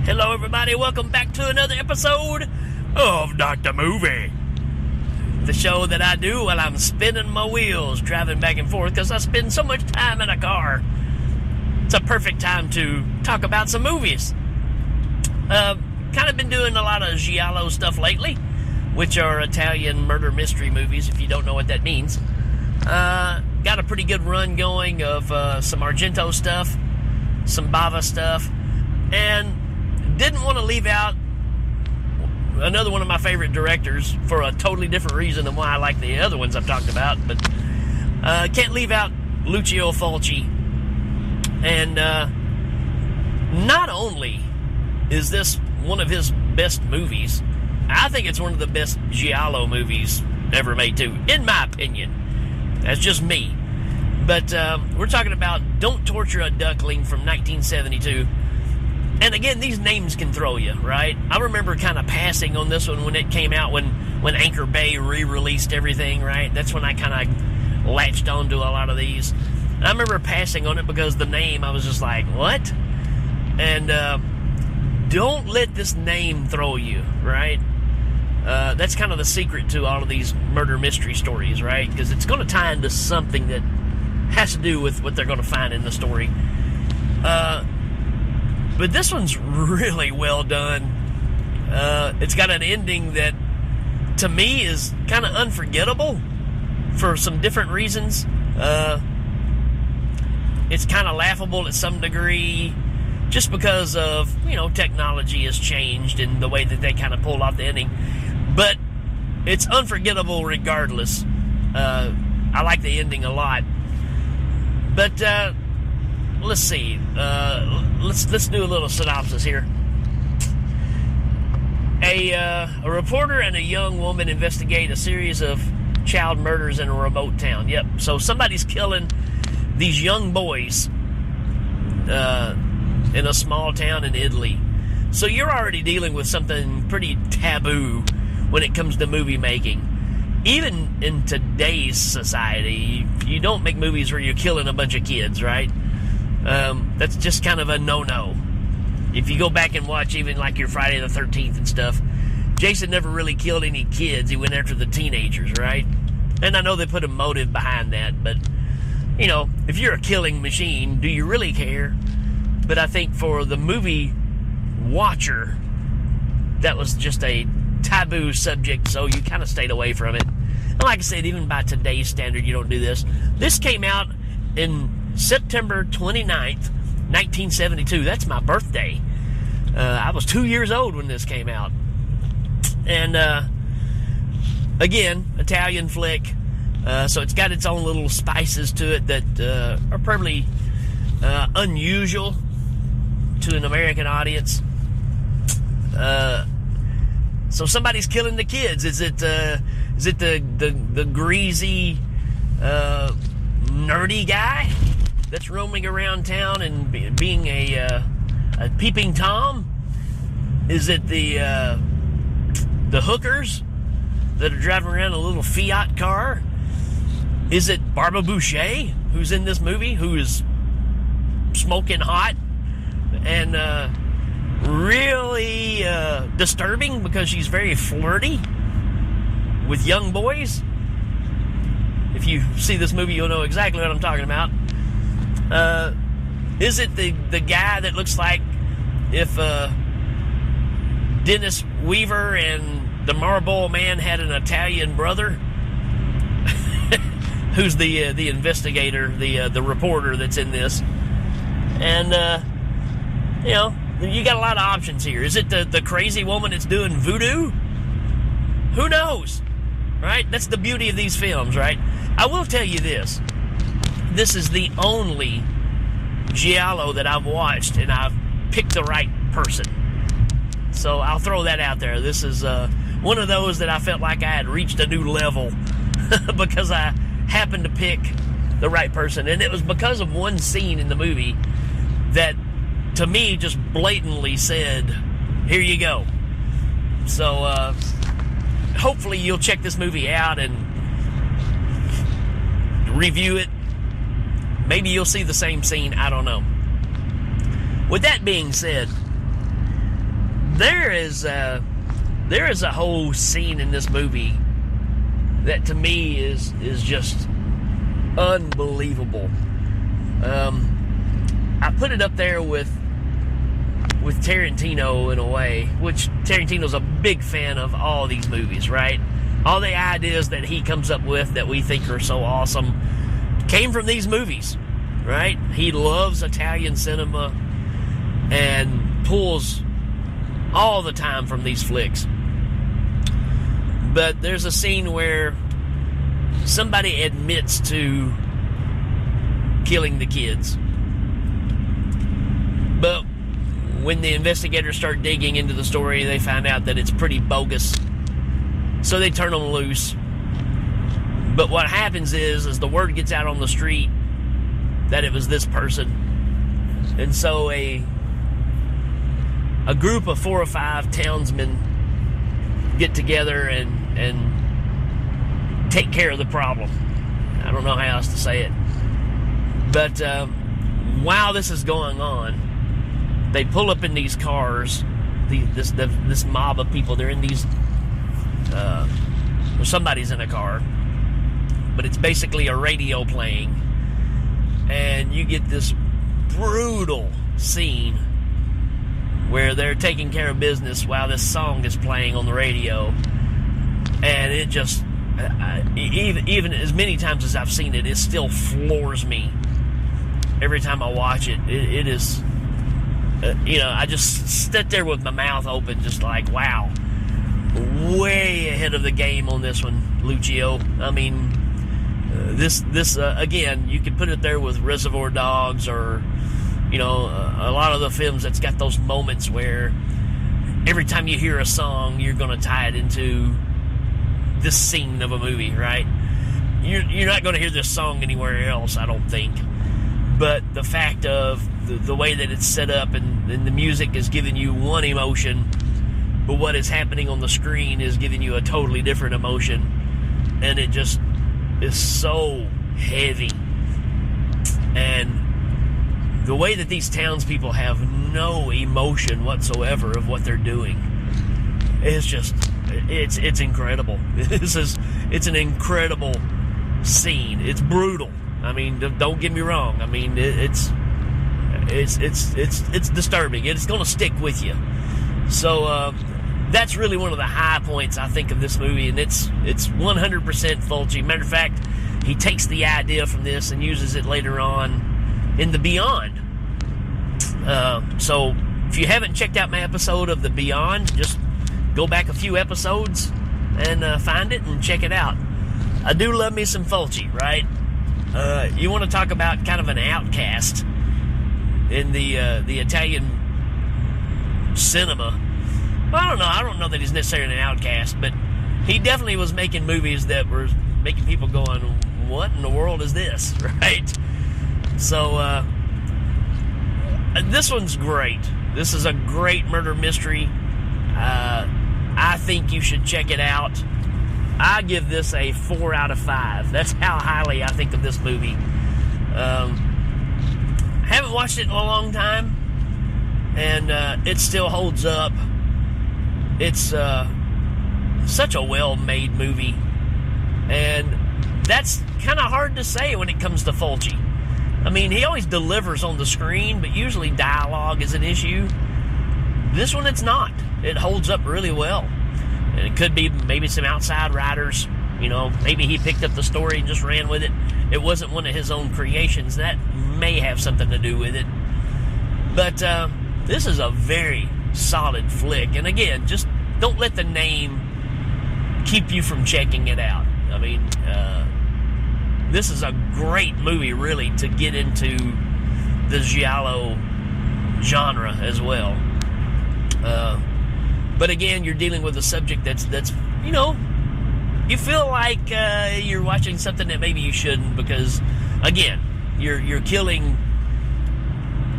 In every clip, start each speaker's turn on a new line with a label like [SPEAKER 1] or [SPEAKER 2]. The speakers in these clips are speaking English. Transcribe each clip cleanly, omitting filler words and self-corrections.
[SPEAKER 1] Hello everybody, welcome back to another episode of Dr. Movie. The show that I do while I'm spinning my wheels, driving back and forth, because I spend so much time in a car. It's a perfect time to talk about some movies. Kind of been doing a lot of giallo stuff lately, which are Italian murder mystery movies, if you don't know what that means. Got a pretty good run going of some Argento stuff, some Bava stuff, and didn't want to leave out another one of my favorite directors for a totally different reason than why I like the other ones I've talked about, but can't leave out Lucio Fulci. And not only is this one of his best movies, I think it's one of the best giallo movies ever made too, in my opinion. That's just me. But we're talking about Don't Torture A Duckling from 1972. And again, these names can throw you, right? I remember kind of passing on this one when it came out, when Anchor Bay re-released everything, right? That's when I kind of latched onto a lot of these. And I remember passing on it because the name, I was just like, what? And don't let this name throw you, right? That's kind of the secret to all of these murder mystery stories, right? Because it's going to tie into something that has to do with what they're going to find in the story. But this one's really well done. It's got an ending that, to me, is kind of unforgettable for some different reasons. It's kind of laughable at some degree, just because of, technology has changed and the way that they kind of pulled off the ending. But it's unforgettable regardless. I like the ending a lot. But let's see. Let's do a little synopsis here. A reporter and a young woman investigate a series of child murders in a remote town. Yep. So somebody's killing these young boys in a small town in Italy. So you're already dealing with something pretty taboo when it comes to movie making. Even in today's society, you don't make movies where you're killing a bunch of kids, right? That's just kind of a no-no. If you go back and watch even like your Friday the 13th and stuff, Jason never really killed any kids. He went after the teenagers, right? And I know they put a motive behind that, but, if you're a killing machine, do you really care? But I think for the movie watcher, that was just a taboo subject, so you kind of stayed away from it. And like I said, even by today's standard, you don't do this. This came out in September 29th, 1972. That's my birthday. I was 2 years old when this came out. And, again, Italian flick. So it's got its own little spices to it that are probably unusual to an American audience. So somebody's killing the kids. Is it the greasy, nerdy guy that's roaming around town and being a peeping Tom? Is it the hookers that are driving around a little Fiat car? Is it Barbara Boucher, who's in this movie, who is smoking hot and really disturbing because she's very flirty with young boys? If you see this movie, you'll know exactly what I'm talking about. Is it the guy that looks like if Dennis Weaver and the Marlboro Man had an Italian brother? Who's the investigator, the reporter that's in this? And, you got a lot of options here. Is it the crazy woman that's doing voodoo? Who knows? Right? That's the beauty of these films, right? I will tell you this. This is the only giallo that I've watched, and I've picked the right person. So I'll throw that out there. This is one of those that I felt like I had reached a new level because I happened to pick the right person. And it was because of one scene in the movie that, to me, just blatantly said, here you go. So hopefully you'll check this movie out and review it. Maybe you'll see the same scene. I don't know. With that being said, there is a whole scene in this movie that to me is just unbelievable. I put it up there with Tarantino in a way, which Tarantino's a big fan of all these movies, right? All the ideas that he comes up with that we think are so awesome came from these movies, right? He loves Italian cinema and pulls all the time from these flicks. But there's a scene where somebody admits to killing the kids. But when the investigators start digging into the story, they find out that it's pretty bogus. So they turn them loose. But what happens is the word gets out on the street that it was this person. And so a group of 4 or 5 townsmen get together and take care of the problem. I don't know how else to say it. But while this is going on, they pull up in these cars, this mob of people. They're in these, somebody's in a car, but it's basically a radio playing, and you get this brutal scene where they're taking care of business while this song is playing on the radio, and it just, even as many times as I've seen it, it still floors me every time I watch it. It is, I just sit there with my mouth open, just like, wow, way ahead of the game on this one, Lucio. I mean, this again, you can put it there with Reservoir Dogs or, a lot of the films that's got those moments where every time you hear a song, you're going to tie it into this scene of a movie, right? You're not going to hear this song anywhere else, I don't think. But the fact of the way that it's set up and the music is giving you one emotion, but what is happening on the screen is giving you a totally different emotion, and it just is so heavy. And the way that these townspeople have no emotion whatsoever of what they're doing is just, it's incredible. It's an incredible scene. It's brutal. I mean, don't get me wrong. I mean, it's disturbing. It's going to stick with you. So that's really one of the high points, I think, of this movie, and it's 100% Fulci. Matter of fact, he takes the idea from this and uses it later on in The Beyond. So if you haven't checked out my episode of The Beyond, just go back a few episodes and find it and check it out. I do love me some Fulci, right? You want to talk about kind of an outcast in the Italian cinema. Well, I don't know that he's necessarily an outcast, but he definitely was making movies that were making people going, what in the world is this, right? So this one's great. This is a great murder mystery. I think you should check it out. I give this a 4 out of 5. That's how highly I think of this movie. Haven't watched it in a long time, and it still holds up. It's such a well-made movie, and that's kind of hard to say when it comes to Fulci. I mean, he always delivers on the screen, but usually dialogue is an issue. This one, it's not. It holds up really well. And it could be maybe some outside writers. Maybe he picked up the story and just ran with it. It wasn't one of his own creations. That may have something to do with it. But this is a very solid flick. And again, just don't let the name keep you from checking it out. I mean, this is a great movie, really, to get into the giallo genre as well. But again, you're dealing with a subject that's you feel like you're watching something that maybe you shouldn't, because again, you're killing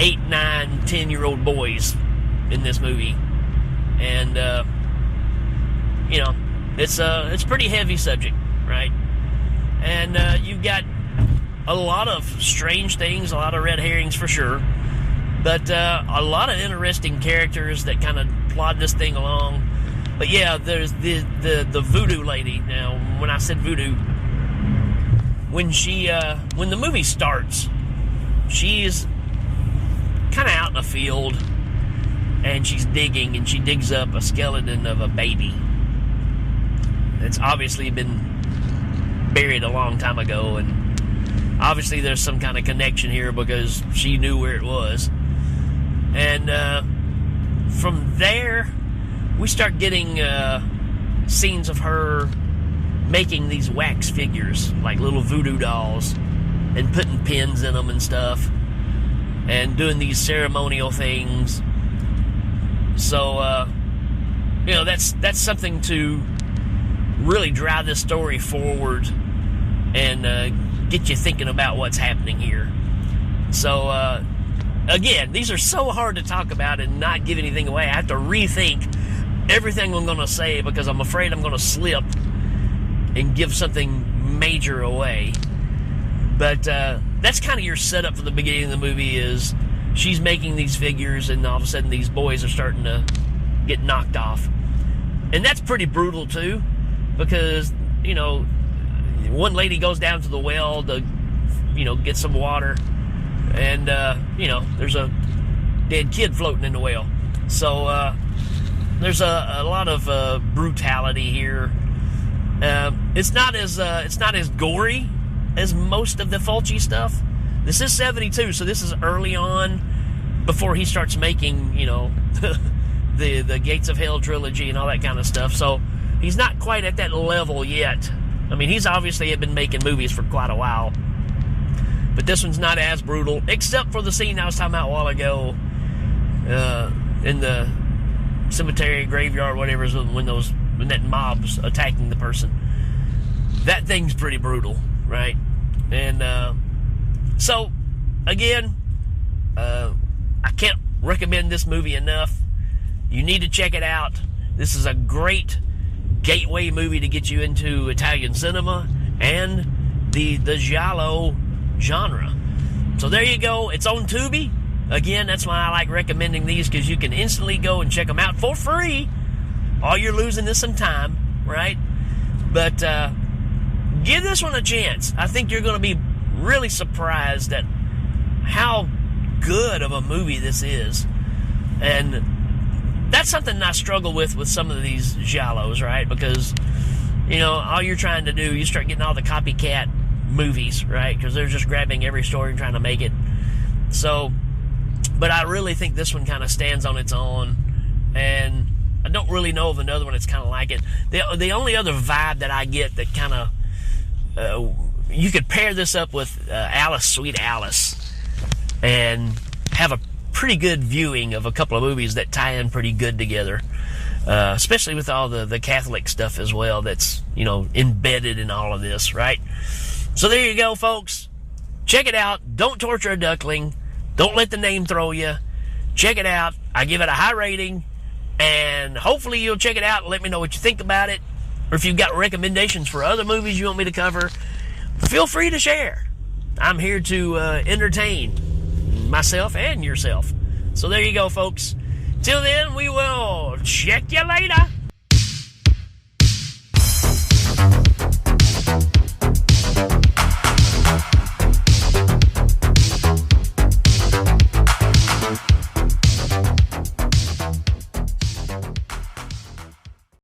[SPEAKER 1] 8, 9, 10-year-old boys in this movie, and it's a pretty heavy subject, right? And you've got a lot of strange things, a lot of red herrings for sure. But a lot of interesting characters that kind of plod this thing along. But yeah, there's the voodoo lady. Now, when I said voodoo, when the movie starts, she's kind of out in a field, and she's digging, and she digs up a skeleton of a baby. It's obviously been buried a long time ago, and obviously there's some kind of connection here because she knew where it was. And from there, we start getting scenes of her making these wax figures, like little voodoo dolls, and putting pins in them and stuff, and doing these ceremonial things. So, that's something to really drive this story forward and get you thinking about what's happening here. So, again, these are so hard to talk about and not give anything away. I have to rethink everything I'm going to say because I'm afraid I'm going to slip and give something major away. But that's kind of your setup for the beginning of the movie is she's making these figures, and all of a sudden these boys are starting to get knocked off. And that's pretty brutal too, because, one lady goes down to the well to, get some water, and, there's a dead kid floating in the well. So, there's a lot of brutality here. It's not as gory as most of the Fulci stuff. This is 72, so this is early on before he starts making, the Gates of Hell trilogy and all that kind of stuff. So he's not quite at that level yet. I mean, he's obviously been making movies for quite a while. But this one's not as brutal, except for the scene I was talking about a while ago in the cemetery, graveyard, whatever, when that mob's attacking the person. That thing's pretty brutal, right? And so, again, I can't recommend this movie enough. You need to check it out. This is a great gateway movie to get you into Italian cinema and the giallo genre. So there you go. It's on Tubi. Again, that's why I like recommending these, because you can instantly go and check them out for free. All you're losing is some time, right? But give this one a chance. I think you're going to be really surprised at how good of a movie this is. And that's something I struggle with some of these giallos, right? Because, all you're trying to do, you start getting all the copycat movies, right? Because they're just grabbing every story and trying to make it. So, but I really think this one kind of stands on its own, and I don't really know of another one that's kind of like it. The only other vibe that I get that kind of, you could pair this up with Alice, Sweet Alice, and have a pretty good viewing of a couple of movies that tie in pretty good together, especially with all the Catholic stuff as well that's, embedded in all of this, right? So there you go, folks. Check it out. Don't Torture a Duckling. Don't let the name throw you. Check it out. I give it a high rating, and hopefully you'll check it out and let me know what you think about it. Or if you've got recommendations for other movies you want me to cover, feel free to share. I'm here to entertain myself and yourself. So there you go, folks. Till then, we will check you later.